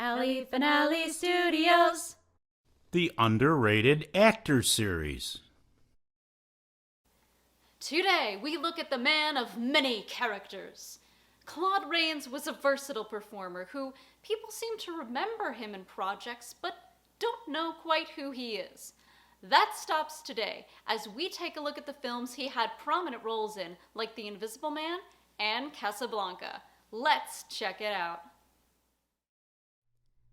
Allie Finale Studios. The Underrated Actor Series. Today, we look at the man of many characters. Claude Rains was a versatile performer who people seem to remember him in projects, but don't know quite who he is. That stops today as we take a look at the films he had prominent roles in, like The Invisible Man and Casablanca. Let's check it out.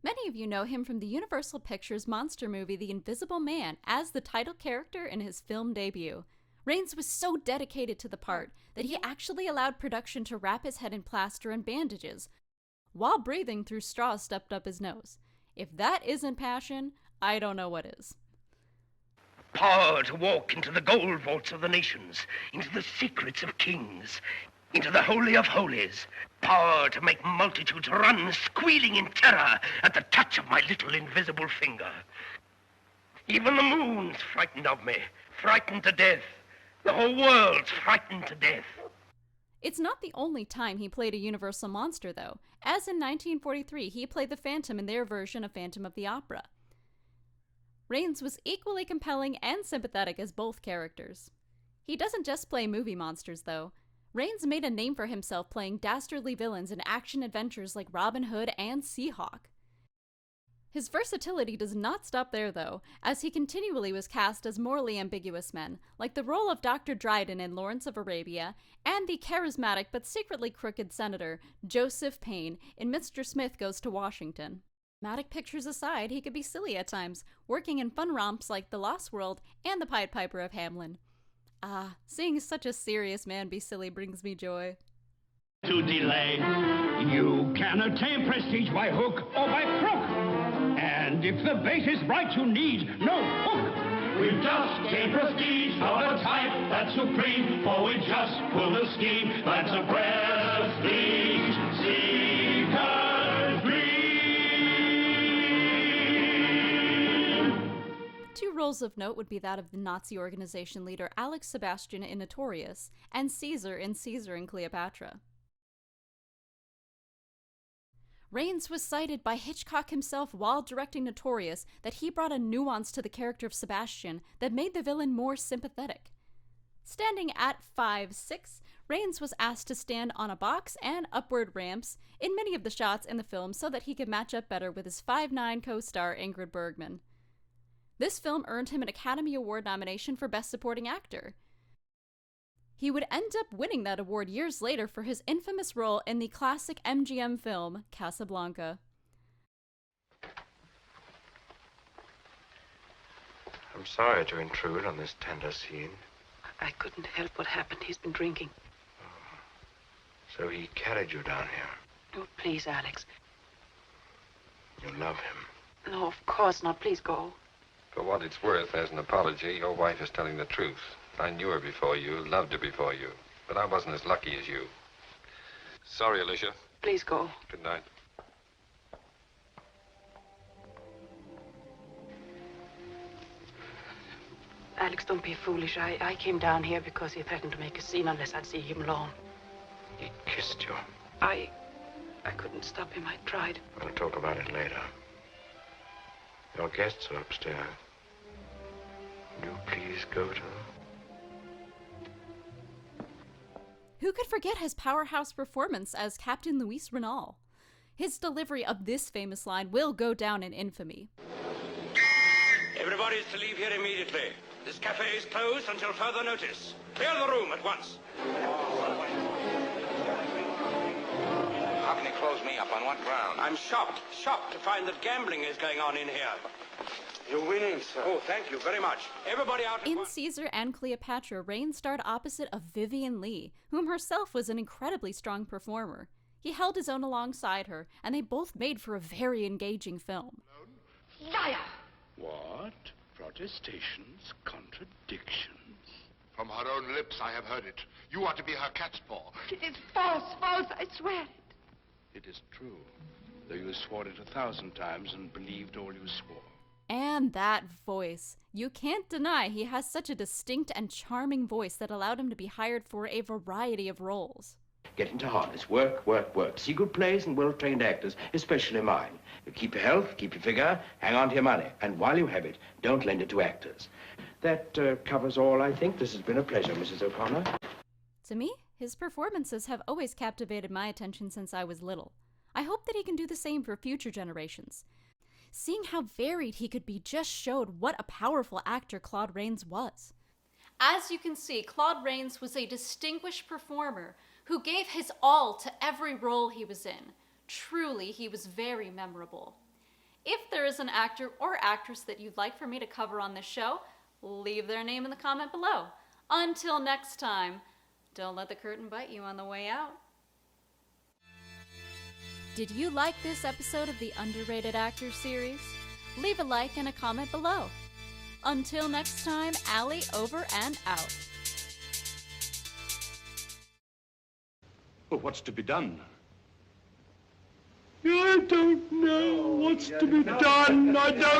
Many of you know him from the Universal Pictures monster movie The Invisible Man as the title character in his film debut. Rains was so dedicated to the part that he actually allowed production to wrap his head in plaster and bandages while breathing through straws stuffed up his nose. If that isn't passion, I don't know what is. Power to walk into the gold vaults of the nations, into the secrets of kings, into the Holy of Holies. Power to make multitudes run squealing in terror at the touch of my little invisible finger. Even the moon's frightened of me, frightened to death. The whole world's frightened to death. It's not the only time he played a Universal monster, though, as in 1943 he played the Phantom in their version of Phantom of the Opera. Rains was equally compelling and sympathetic as both characters. He doesn't just play movie monsters, though. Rains made a name for himself playing dastardly villains in action adventures like Robin Hood and Seahawk. His versatility does not stop there, though, as he continually was cast as morally ambiguous men, like the role of Dr. Dryden in Lawrence of Arabia, and the charismatic but secretly crooked Senator Joseph Payne in Mr. Smith Goes to Washington. Dramatic pictures aside, he could be silly at times, working in fun romps like The Lost World and The Pied Piper of Hamelin. Seeing such a serious man be silly brings me joy. To delay, you can attain prestige by hook or by crook. And if the bait is right, you need no hook. We've just gained prestige of a type that's supreme, for we just pulled a scheme that's a prestige seeker's dream. Two roles of note would be that of the Nazi organization leader Alex Sebastian in Notorious, and Caesar in Caesar and Cleopatra. Rains was cited by Hitchcock himself while directing Notorious that he brought a nuance to the character of Sebastian that made the villain more sympathetic. Standing at 5'6", Rains was asked to stand on a box and upward ramps in many of the shots in the film so that he could match up better with his 5'9" co-star Ingrid Bergman. This film earned him an Academy Award nomination for Best Supporting Actor. He would end up winning that award years later for his infamous role in the classic MGM film, Casablanca. I'm sorry to intrude on this tender scene. I couldn't help what happened. He's been drinking. So he carried you down here. Oh, please, Alex. You love him. No, of course not. Please go. For what it's worth, as an apology, your wife is telling the truth. I knew her before you, loved her before you, but I wasn't as lucky as you. Sorry, Alicia. Please go. Good night. Alex, don't be foolish. I came down here because he threatened to make a scene unless I'd see him alone. He kissed you. I couldn't stop him. I tried. We'll talk about it later. Your guests are upstairs. Will you please go to them? Who could forget his powerhouse performance as Captain Louis Renault? His delivery of this famous line will go down in infamy. Everybody is to leave here immediately. This cafe is closed until further notice. Clear the room at once. How can you close me up? On what ground? I'm shocked to find that gambling is going on in here. You're winning, sir. Oh, thank you very much. Everybody out. In Caesar and Cleopatra, Rains starred opposite of Vivien Leigh, whom herself was an incredibly strong performer. He held his own alongside her, and they both made for a very engaging film. Liar! What? Protestations, contradictions. From her own lips I have heard it. You are to be her cat's paw. It is false, I swear it. It is true, though you swore it 1,000 times and believed all you swore. And that voice. You can't deny he has such a distinct and charming voice that allowed him to be hired for a variety of roles. Get into harness. Work, work, work. See good plays and well-trained actors, especially mine. You keep your health, keep your figure, hang on to your money. And while you have it, don't lend it to actors. That covers all, I think. This has been a pleasure, Mrs. O'Connor. To me, his performances have always captivated my attention since I was little. I hope that he can do the same for future generations. Seeing how varied he could be just showed what a powerful actor Claude Rains was. As you can see, Claude Rains was a distinguished performer who gave his all to every role he was in. Truly, he was very memorable. If there is an actor or actress that you'd like for me to cover on this show, leave their name in the comment below. Until next time, don't let the curtain bite you on the way out. Did you like this episode of the Underrated Actors series? Leave a like and a comment below. Until next time, Allie over and out. Well, what's to be done? I don't know what's to be done. I don't